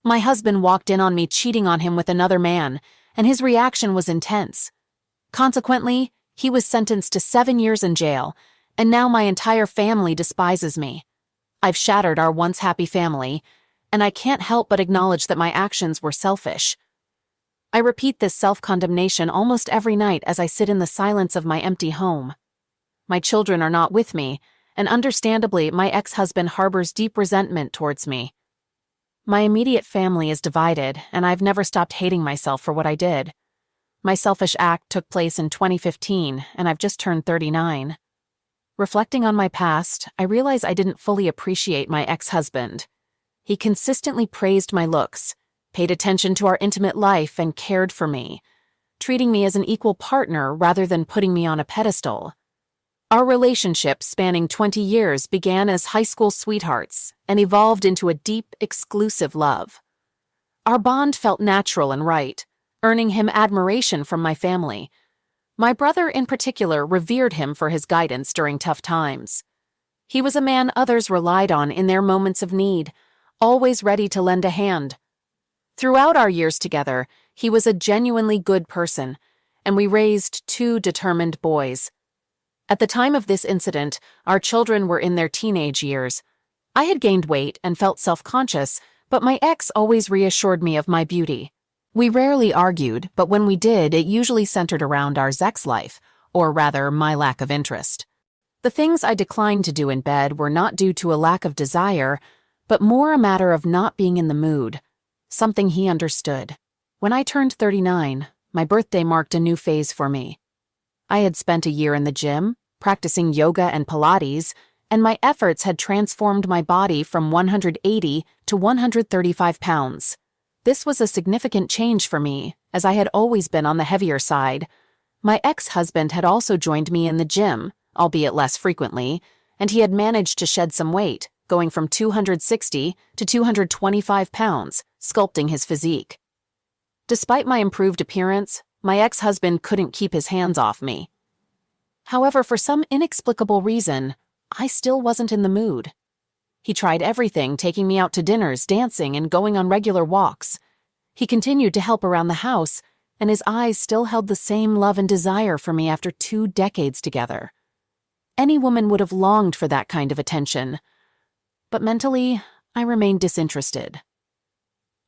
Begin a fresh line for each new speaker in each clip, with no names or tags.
My husband walked in on me cheating on him with another man, and his reaction was intense. Consequently, he was sentenced to 7 years in jail, and now my entire family despises me. I've shattered our once happy family, and I can't help but acknowledge that my actions were selfish. I repeat this self-condemnation almost every night as I sit in the silence of my empty home. My children are not with me, and understandably, my ex-husband harbors deep resentment towards me. My immediate family is divided, and I've never stopped hating myself for what I did. My selfish act took place in 2015, and I've just turned 39. Reflecting on my past, I realize I didn't fully appreciate my ex-husband. He consistently praised my looks, paid attention to our intimate life, and cared for me, treating me as an equal partner rather than putting me on a pedestal. Our relationship, spanning 20 years, began as high school sweethearts and evolved into a deep, exclusive love. Our bond felt natural and right, earning him admiration from my family. My brother, in particular, revered him for his guidance during tough times. He was a man others relied on in their moments of need, always ready to lend a hand. Throughout our years together, he was a genuinely good person, and we raised 2 determined boys. At the time of this incident, our children were in their teenage years. I had gained weight and felt self-conscious, but my ex always reassured me of my beauty. We rarely argued, but when we did, it usually centered around our sex life, or rather, my lack of interest. The things I declined to do in bed were not due to a lack of desire, but more a matter of not being in the mood, something he understood. When I turned 39, my birthday marked a new phase for me. I had spent a year in the gym, practicing yoga and Pilates, and my efforts had transformed my body from 180 to 135 pounds. This was a significant change for me, as I had always been on the heavier side. My ex-husband had also joined me in the gym, albeit less frequently, and he had managed to shed some weight, going from 260 to 225 pounds, sculpting his physique. Despite my improved appearance, my ex-husband couldn't keep his hands off me. However, for some inexplicable reason, I still wasn't in the mood. He tried everything, taking me out to dinners, dancing, and going on regular walks. He continued to help around the house, and his eyes still held the same love and desire for me after 2 decades together. Any woman would have longed for that kind of attention. But mentally, I remained disinterested.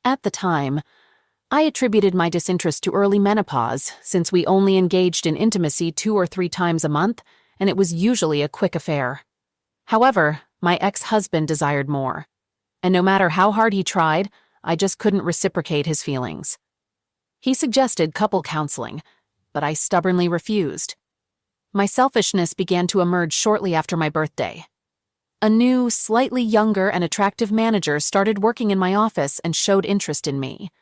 At the time, I attributed my disinterest to early menopause, since we only engaged in intimacy 2 or 3 times a month, and it was usually a quick affair. However, my ex-husband desired more, and no matter how hard he tried, I just couldn't reciprocate his feelings. He suggested couple counseling, but I stubbornly refused. My selfishness began to emerge shortly after my birthday. A new, slightly younger and attractive manager started working in my office and showed interest in me.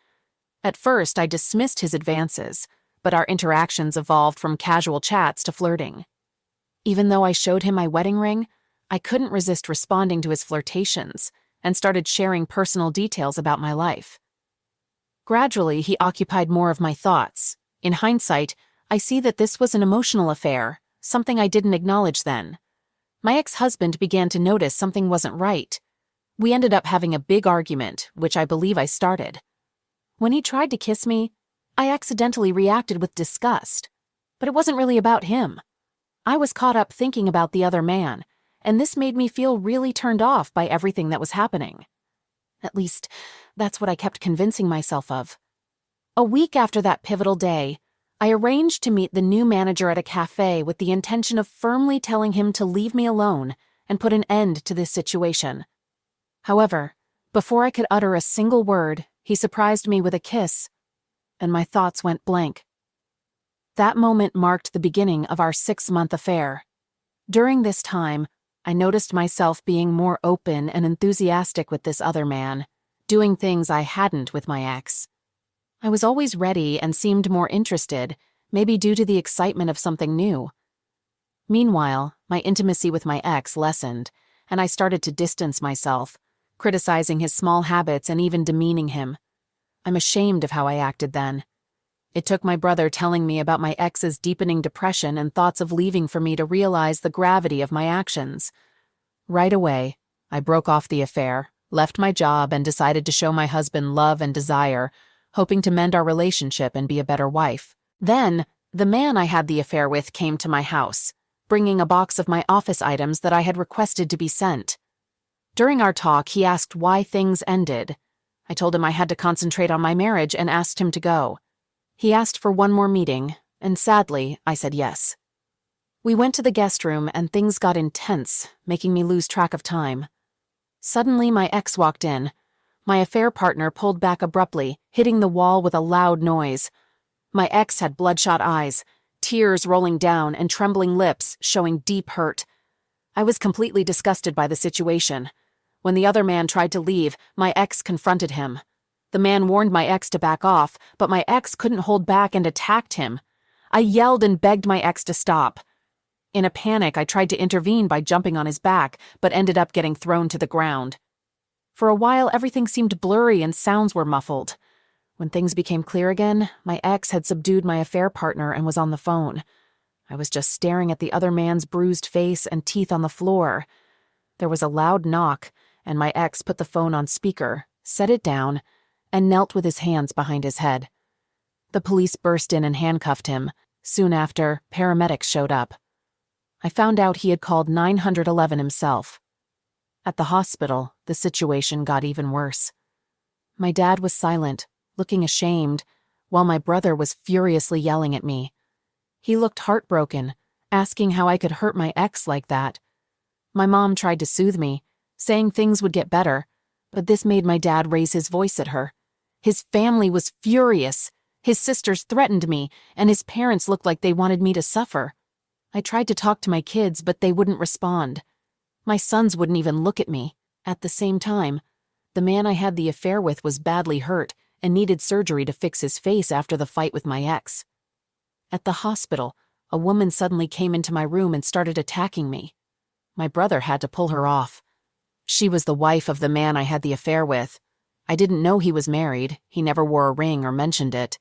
At first, I dismissed his advances, but our interactions evolved from casual chats to flirting. Even though I showed him my wedding ring, I couldn't resist responding to his flirtations and started sharing personal details about my life. Gradually, he occupied more of my thoughts. In hindsight, I see that this was an emotional affair, something I didn't acknowledge then. My ex-husband began to notice something wasn't right. We ended up having a big argument, which I believe I started. When he tried to kiss me, I accidentally reacted with disgust. But it wasn't really about him. I was caught up thinking about the other man, and this made me feel really turned off by everything that was happening. At least, that's what I kept convincing myself of. A week after that pivotal day, I arranged to meet the new manager at a cafe with the intention of firmly telling him to leave me alone and put an end to this situation. However, before I could utter a single word, he surprised me with a kiss, and my thoughts went blank. That moment marked the beginning of our 6-month affair. During this time, I noticed myself being more open and enthusiastic with this other man, doing things I hadn't with my ex. I was always ready and seemed more interested, maybe due to the excitement of something new. Meanwhile, my intimacy with my ex lessened, and I started to distance myself, criticizing his small habits and even demeaning him. I'm ashamed of how I acted then. It took my brother telling me about my ex's deepening depression and thoughts of leaving for me to realize the gravity of my actions. Right away, I broke off the affair, left my job, and decided to show my husband love and desire, hoping to mend our relationship and be a better wife. Then, the man I had the affair with came to my house, bringing a box of my office items that I had requested to be sent. During our talk, he asked why things ended. I told him I had to concentrate on my marriage and asked him to go. He asked for one more meeting, and sadly, I said yes. We went to the guest room and things got intense, making me lose track of time. Suddenly, my ex walked in. My affair partner pulled back abruptly, hitting the wall with a loud noise. My ex had bloodshot eyes, tears rolling down, and trembling lips showing deep hurt. I was completely disgusted by the situation. When the other man tried to leave, my ex confronted him. The man warned my ex to back off, but my ex couldn't hold back and attacked him. I yelled and begged my ex to stop. In a panic, I tried to intervene by jumping on his back, but ended up getting thrown to the ground. For a while, everything seemed blurry and sounds were muffled. When things became clear again, my ex had subdued my affair partner and was on the phone. I was just staring at the other man's bruised face and teeth on the floor. There was a loud knock, and my ex put the phone on speaker, set it down, and knelt with his hands behind his head. The police burst in and handcuffed him. Soon after, paramedics showed up. I found out he had called 911 himself. At the hospital, the situation got even worse. My dad was silent, looking ashamed, while my brother was furiously yelling at me. He looked heartbroken, asking how I could hurt my ex like that. My mom tried to soothe me, saying things would get better, but this made my dad raise his voice at her. His family was furious. His sisters threatened me, and his parents looked like they wanted me to suffer. I tried to talk to my kids, but they wouldn't respond. My sons wouldn't even look at me. At the same time, the man I had the affair with was badly hurt and needed surgery to fix his face after the fight with my ex. At the hospital, a woman suddenly came into my room and started attacking me. My brother had to pull her off. She was the wife of the man I had the affair with. I didn't know he was married. He never wore a ring or mentioned it.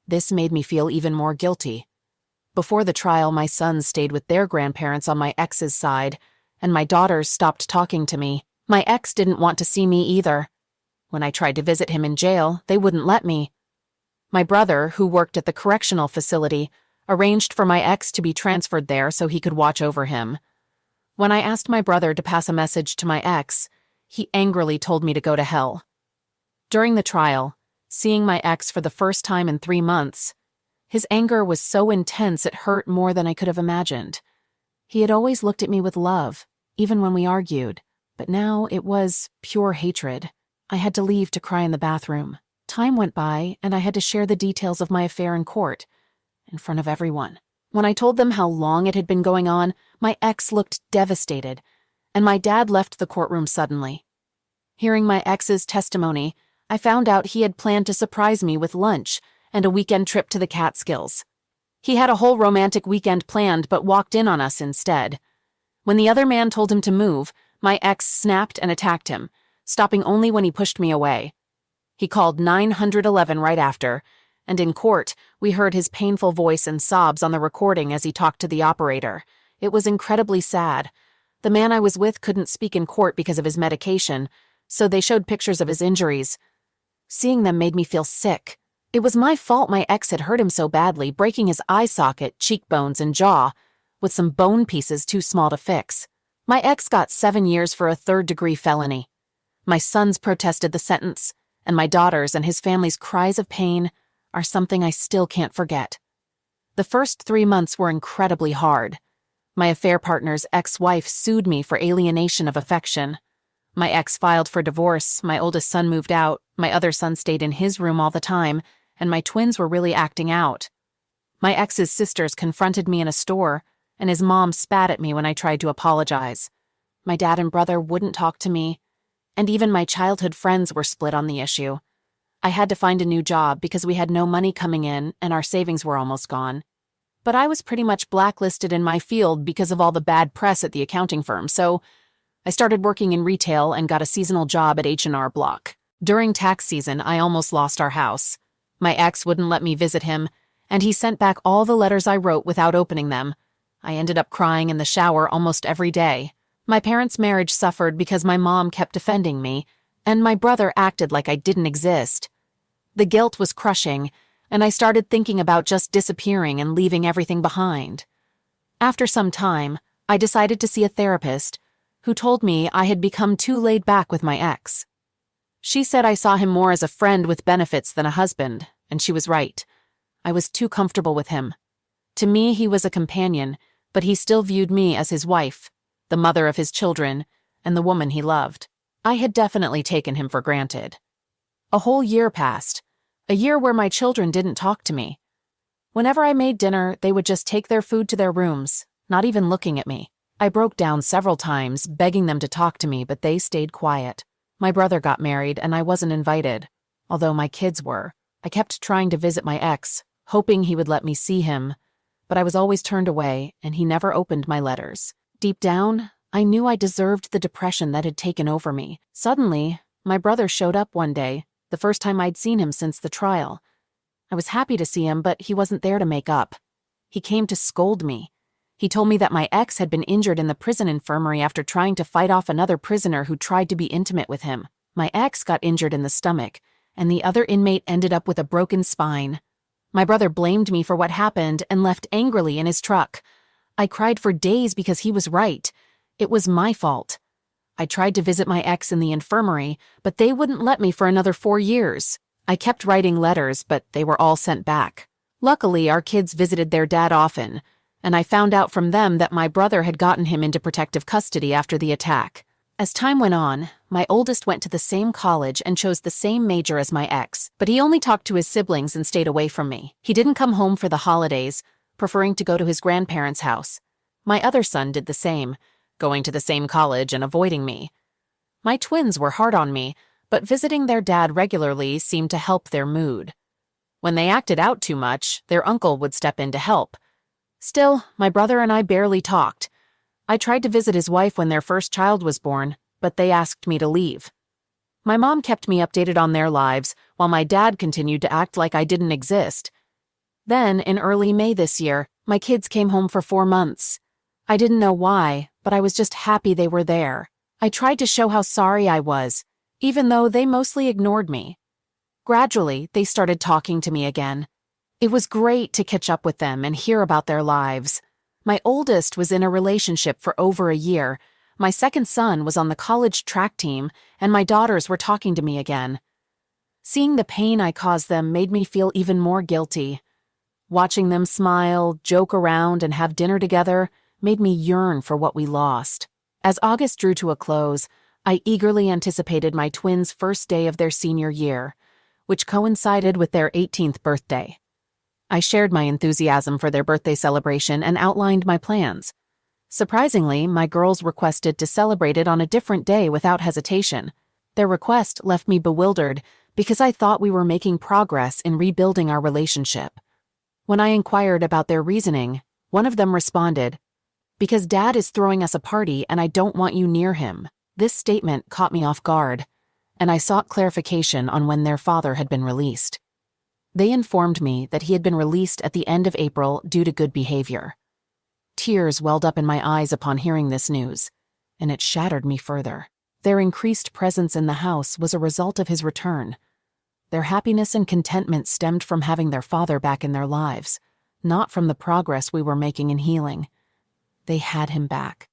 This made me feel even more guilty. Before the trial, my sons stayed with their grandparents on my ex's side, and my daughters stopped talking to me. My ex didn't want to see me either. When I tried to visit him in jail, they wouldn't let me. My brother, who worked at the correctional facility, arranged for my ex to be transferred there so he could watch over him. When I asked my brother to pass a message to my ex, he angrily told me to go to hell. During the trial, seeing my ex for the first time in 3 months, his anger was so intense it hurt more than I could have imagined. He had always looked at me with love, even when we argued, but now it was pure hatred. I had to leave to cry in the bathroom. Time went by, and I had to share the details of my affair in court, in front of everyone. When I told them how long it had been going on, my ex looked devastated, and my dad left the courtroom suddenly. Hearing my ex's testimony, I found out he had planned to surprise me with lunch and a weekend trip to the Catskills. He had a whole romantic weekend planned but walked in on us instead. When the other man told him to move, my ex snapped and attacked him, stopping only when he pushed me away. He called 911 right after, and in court, we heard his painful voice and sobs on the recording as he talked to the operator. It was incredibly sad. The man I was with couldn't speak in court because of his medication, so they showed pictures of his injuries. Seeing them made me feel sick. It was my fault my ex had hurt him so badly, breaking his eye socket, cheekbones, and jaw, with some bone pieces too small to fix. My ex got 7 years for a third-degree felony. My sons protested the sentence, and my daughters and his family's cries of pain are something I still can't forget. The first 3 months were incredibly hard. My affair partner's ex-wife sued me for alienation of affection. My ex filed for divorce, my oldest son moved out, my other son stayed in his room all the time, and my twins were really acting out. My ex's sisters confronted me in a store, and his mom spat at me when I tried to apologize. My dad and brother wouldn't talk to me, and even my childhood friends were split on the issue. I had to find a new job because we had no money coming in and our savings were almost gone. But I was pretty much blacklisted in my field because of all the bad press at the accounting firm, so I started working in retail and got a seasonal job at H&R Block. During tax season, I almost lost our house. My ex wouldn't let me visit him, and he sent back all the letters I wrote without opening them. I ended up crying in the shower almost every day. My parents' marriage suffered because my mom kept defending me, and my brother acted like I didn't exist. The guilt was crushing, and I started thinking about just disappearing and leaving everything behind. After some time, I decided to see a therapist, who told me I had become too laid back with my ex. She said I saw him more as a friend with benefits than a husband, and she was right. I was too comfortable with him. To me, he was a companion, but he still viewed me as his wife, the mother of his children, and the woman he loved. I had definitely taken him for granted. A whole year passed, a year where my children didn't talk to me. Whenever I made dinner, they would just take their food to their rooms, not even looking at me. I broke down several times, begging them to talk to me, but they stayed quiet. My brother got married, and I wasn't invited, although my kids were. I kept trying to visit my ex, hoping he would let me see him, but I was always turned away, and he never opened my letters. Deep down, I knew I deserved the depression that had taken over me. Suddenly, my brother showed up one day, the first time I'd seen him since the trial. I was happy to see him, but he wasn't there to make up. He came to scold me. He told me that my ex had been injured in the prison infirmary after trying to fight off another prisoner who tried to be intimate with him. My ex got injured in the stomach, and the other inmate ended up with a broken spine. My brother blamed me for what happened and left angrily in his truck. I cried for days because he was right. It was my fault. I tried to visit my ex in the infirmary, but they wouldn't let me for another 4 years. I kept writing letters, but they were all sent back. Luckily, our kids visited their dad often, and I found out from them that my brother had gotten him into protective custody after the attack. As time went on, my oldest went to the same college and chose the same major as my ex, but he only talked to his siblings and stayed away from me. He didn't come home for the holidays, preferring to go to his grandparents' house. My other son did the same, going to the same college and avoiding me. My twins were hard on me, but visiting their dad regularly seemed to help their mood. When they acted out too much, their uncle would step in to help. Still, my brother and I barely talked. I tried to visit his wife when their first child was born, but they asked me to leave. My mom kept me updated on their lives, while my dad continued to act like I didn't exist. Then, in early May this year, my kids came home for 4 months. I didn't know why, but I was just happy they were there. I tried to show how sorry I was, even though they mostly ignored me. Gradually, they started talking to me again. It was great to catch up with them and hear about their lives. My oldest was in a relationship for over a year, my second son was on the college track team, and my daughters were talking to me again. Seeing the pain I caused them made me feel even more guilty. Watching them smile, joke around, and have dinner together made me yearn for what we lost. As August drew to a close, I eagerly anticipated my twins' first day of their senior year, which coincided with their 18th birthday. I shared my enthusiasm for their birthday celebration and outlined my plans. Surprisingly, my girls requested to celebrate it on a different day without hesitation. Their request left me bewildered because I thought we were making progress in rebuilding our relationship. When I inquired about their reasoning, one of them responded, "Because Dad is throwing us a party and I don't want you near him." This statement caught me off guard, and I sought clarification on when their father had been released. They informed me that he had been released at the end of April due to good behavior. Tears welled up in my eyes upon hearing this news, and it shattered me further. Their increased presence in the house was a result of his return. Their happiness and contentment stemmed from having their father back in their lives, not from the progress we were making in healing. They had him back.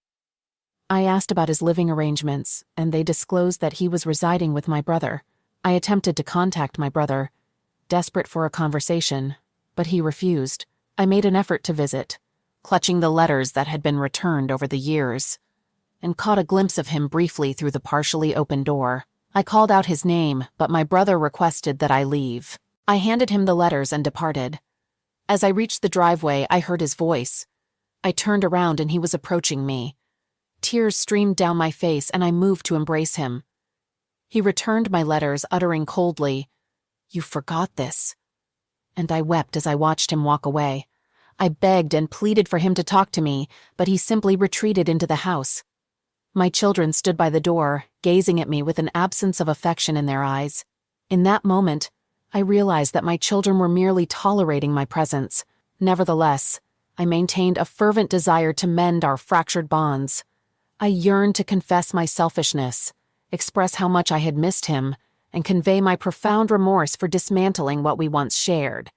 I asked about his living arrangements, and they disclosed that he was residing with my brother. I attempted to contact my brother, desperate for a conversation, but he refused. I made an effort to visit, clutching the letters that had been returned over the years, and caught a glimpse of him briefly through the partially open door. I called out his name, but my brother requested that I leave. I handed him the letters and departed. As I reached the driveway, I heard his voice. I turned around and he was approaching me. Tears streamed down my face and I moved to embrace him. He returned my letters, uttering coldly, "You forgot this." And I wept as I watched him walk away. I begged and pleaded for him to talk to me, but he simply retreated into the house. My children stood by the door, gazing at me with an absence of affection in their eyes. In that moment, I realized that my children were merely tolerating my presence. Nevertheless, I maintained a fervent desire to mend our fractured bonds. I yearned to confess my selfishness, express how much I had missed him, and convey my profound remorse for dismantling what we once shared.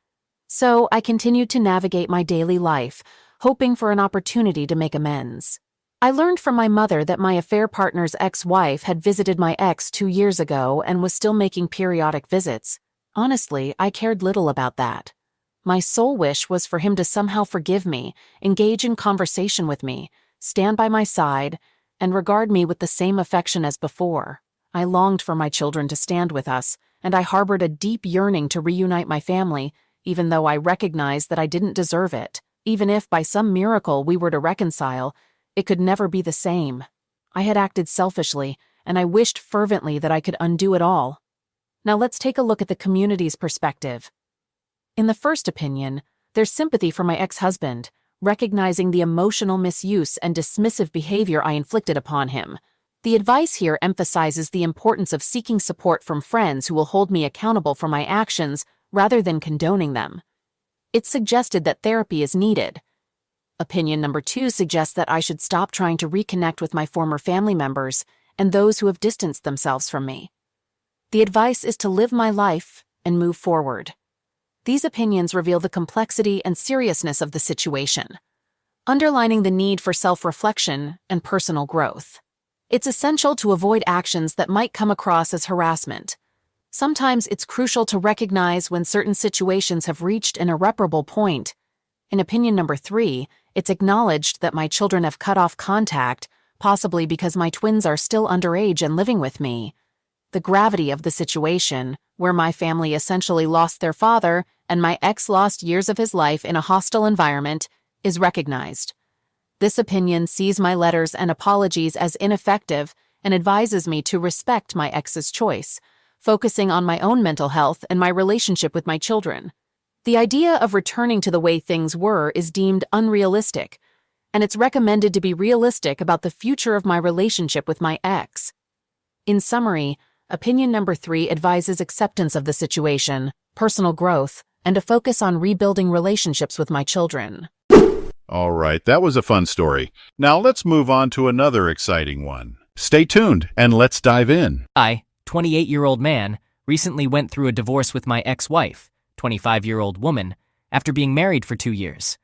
So I continued to navigate my daily life, hoping for an opportunity to make amends. I learned from my mother that my affair partner's ex-wife had visited my ex 2 years ago and was still making periodic visits. Honestly, I cared little about that. My sole wish was for him to somehow forgive me, engage in conversation with me, stand by my side, and regard me with the same affection as before. I longed for my children to stand with us, and I harbored a deep yearning to reunite my family, even though I recognized that I didn't deserve it. Even if by some miracle we were to reconcile, it could never be the same. I had acted selfishly, and I wished fervently that I could undo it all. Now let's take a look at the community's perspective. In the first opinion, there's sympathy for my ex-husband, recognizing the emotional misuse and dismissive behavior I inflicted upon him. The advice here emphasizes the importance of seeking support from friends who will hold me accountable for my actions rather than condoning them. It's suggested that therapy is needed. Opinion number 2 suggests that I should stop trying to reconnect with my former family members and those who have distanced themselves from me. The advice is to live my life and move forward. These opinions reveal the complexity and seriousness of the situation, underlining the need for self-reflection and personal growth. It's essential to avoid actions that might come across as harassment. Sometimes it's crucial to recognize when certain situations have reached an irreparable point. In opinion number 3, it's acknowledged that my children have cut off contact, possibly because my twins are still underage and living with me. The gravity of the situation, where my family essentially lost their father and my ex lost years of his life in a hostile environment, is recognized. This opinion sees my letters and apologies as ineffective and advises me to respect my ex's choice, focusing on my own mental health and my relationship with my children. The idea of returning to the way things were is deemed unrealistic, and it's recommended to be realistic about the future of my relationship with my ex. In summary, opinion number 3 advises acceptance of the situation, personal growth, and a focus on rebuilding relationships with my children.
All right, that was a fun story. Now let's move on to another exciting one. Stay tuned and let's dive in.
I, 28-year-old man, recently went through a divorce with my ex-wife, 25-year-old woman, after being married for 2 years.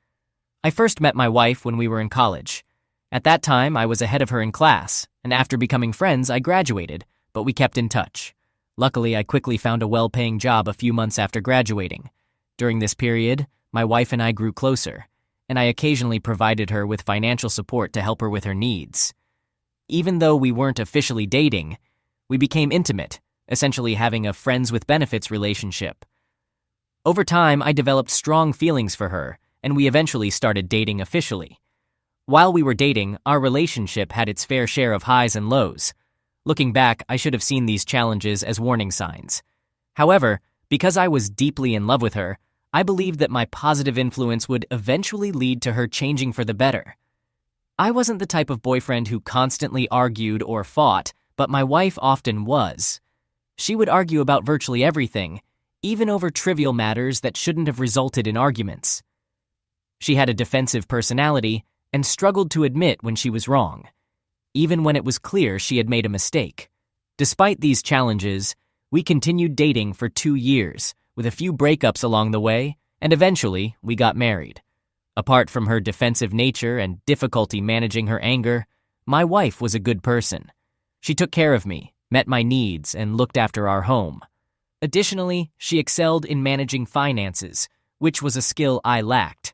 I first met my wife when we were in college. At that time, I was ahead of her in class, and after becoming friends, I graduated, but we kept in touch. Luckily, I quickly found a well-paying job a few months after graduating. During this period, my wife and I grew closer, and I occasionally provided her with financial support to help her with her needs. Even though we weren't officially dating, we became intimate, essentially having a friends with benefits relationship. Over time, I developed strong feelings for her, and we eventually started dating officially. While we were dating, our relationship had its fair share of highs and lows. Looking back, I should have seen these challenges as warning signs. However, because I was deeply in love with her, I believed that my positive influence would eventually lead to her changing for the better. I wasn't the type of boyfriend who constantly argued or fought, but my wife often was. She would argue about virtually everything, even over trivial matters that shouldn't have resulted in arguments. She had a defensive personality and struggled to admit when she was wrong, even when it was clear she had made a mistake. Despite these challenges, we continued dating for 2 years, with a few breakups along the way, and eventually we got married. Apart from her defensive nature and difficulty managing her anger, my wife was a good person. She took care of me, met my needs, and looked after our home. Additionally, she excelled in managing finances, which was a skill I lacked.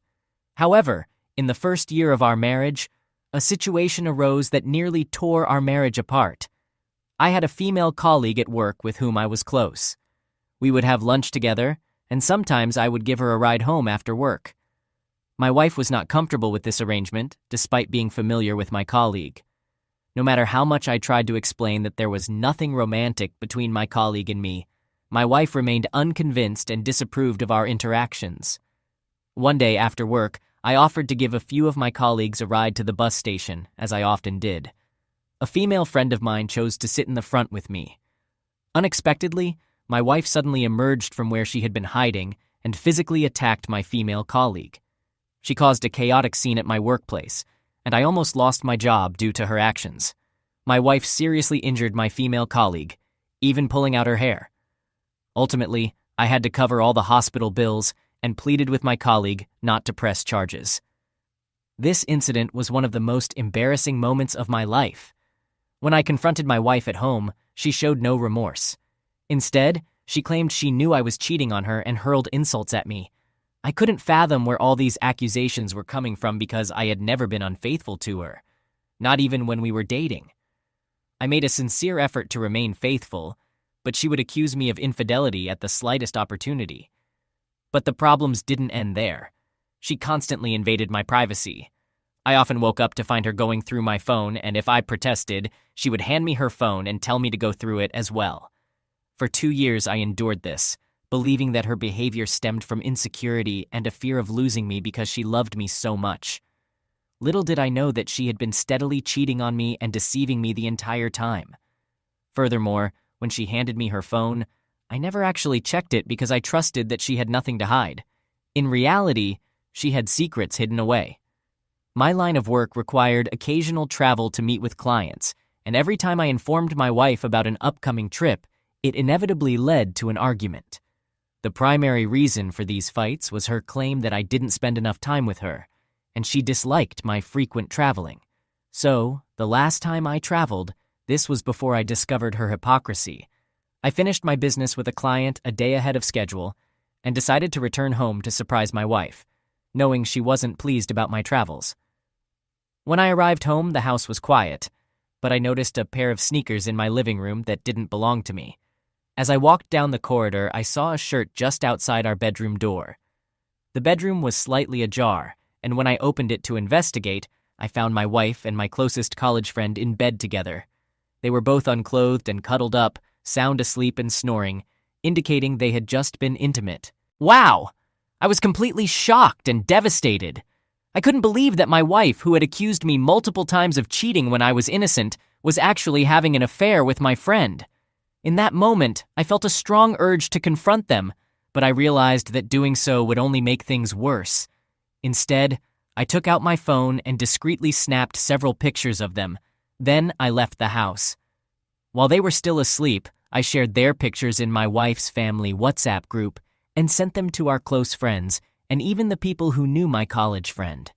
However, in the first year of our marriage, a situation arose that nearly tore our marriage apart. I had a female colleague at work with whom I was close. We would have lunch together, and sometimes I would give her a ride home after work. My wife was not comfortable with this arrangement, despite being familiar with my colleague. No matter how much I tried to explain that there was nothing romantic between my colleague and me, my wife remained unconvinced and disapproved of our interactions. One day after work, I offered to give a few of my colleagues a ride to the bus station, as I often did. A female friend of mine chose to sit in the front with me. Unexpectedly, my wife suddenly emerged from where she had been hiding and physically attacked my female colleague. She caused a chaotic scene at my workplace, and I almost lost my job due to her actions. My wife seriously injured my female colleague, even pulling out her hair. Ultimately, I had to cover all the hospital bills and pleaded with my colleague not to press charges. This incident was one of the most embarrassing moments of my life. When I confronted my wife at home, she showed no remorse. Instead, she claimed she knew I was cheating on her and hurled insults at me. I couldn't fathom where all these accusations were coming from because I had never been unfaithful to her, not even when we were dating. I made a sincere effort to remain faithful, but she would accuse me of infidelity at the slightest opportunity. But the problems didn't end there. She constantly invaded my privacy. I often woke up to find her going through my phone, and if I protested, she would hand me her phone and tell me to go through it as well. For 2 years I endured this, believing that her behavior stemmed from insecurity and a fear of losing me because she loved me so much. Little did I know that she had been steadily cheating on me and deceiving me the entire time. Furthermore, when she handed me her phone, I never actually checked it because I trusted that she had nothing to hide. In reality, she had secrets hidden away. My line of work required occasional travel to meet with clients, and every time I informed my wife about an upcoming trip, it inevitably led to an argument. The primary reason for these fights was her claim that I didn't spend enough time with her, and she disliked my frequent traveling. So, the last time I traveled, this was before I discovered her hypocrisy. I finished my business with a client a day ahead of schedule and decided to return home to surprise my wife, knowing she wasn't pleased about my travels. When I arrived home, the house was quiet, but I noticed a pair of sneakers in my living room that didn't belong to me. As I walked down the corridor, I saw a shirt just outside our bedroom door. The bedroom was slightly ajar, and when I opened it to investigate, I found my wife and my closest college friend in bed together. They were both unclothed and cuddled up, sound asleep and snoring, indicating they had just been intimate. Wow! I was completely shocked and devastated. I couldn't believe that my wife, who had accused me multiple times of cheating when I was innocent, was actually having an affair with my friend. In that moment, I felt a strong urge to confront them, but I realized that doing so would only make things worse. Instead, I took out my phone and discreetly snapped several pictures of them. Then I left the house. While they were still asleep, I shared their pictures in my wife's family WhatsApp group and sent them to our close friends and even the people who knew my college friend.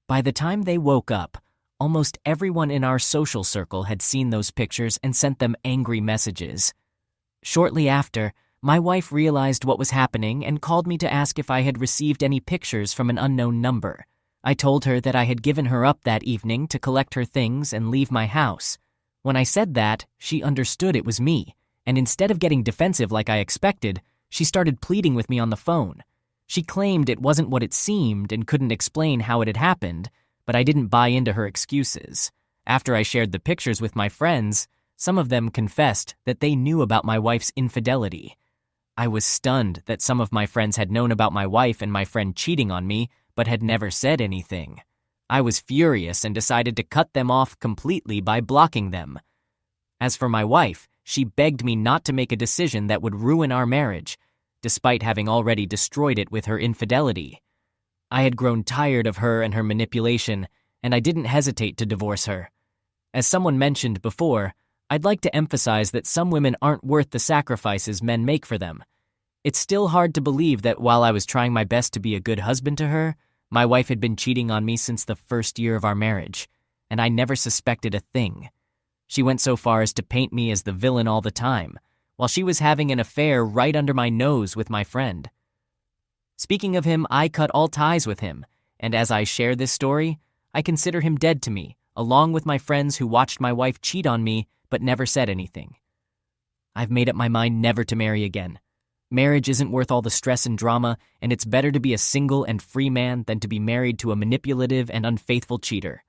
By the time they woke up, almost everyone in our social circle had seen those pictures and sent them angry messages. Shortly after, my wife realized what was happening and called me to ask if I had received any pictures from an unknown number. I told her that I had given her up that evening to collect her things and leave my house. When I said that, she understood it was me, and instead of getting defensive like I expected, she started pleading with me on the phone. She claimed it wasn't what it seemed and couldn't explain how it had happened, but I didn't buy into her excuses. After I shared the pictures with my friends, some of them confessed that they knew about my wife's infidelity. I was stunned that some of my friends had known about my wife and my friend cheating on me, but had never said anything. I was furious and decided to cut them off completely by blocking them. As for my wife, she begged me not to make a decision that would ruin our marriage, despite having already destroyed it with her infidelity. I had grown tired of her and her manipulation, and I didn't hesitate to divorce her. As someone mentioned before, I'd like to emphasize that some women aren't worth the sacrifices men make for them. It's still hard to believe that while I was trying my best to be a good husband to her, my wife had been cheating on me since the first year of our marriage, and I never suspected a thing. She went so far as to paint me as the villain all the time, while she was having an affair right under my nose with my friend. Speaking of him, I cut all ties with him, and as I share this story, I consider him dead to me, along with my friends who watched my wife cheat on me but never said anything. I've made up my mind never to marry again. Marriage isn't worth all the stress and drama, and it's better to be a single and free man than to be married to a manipulative and unfaithful cheater.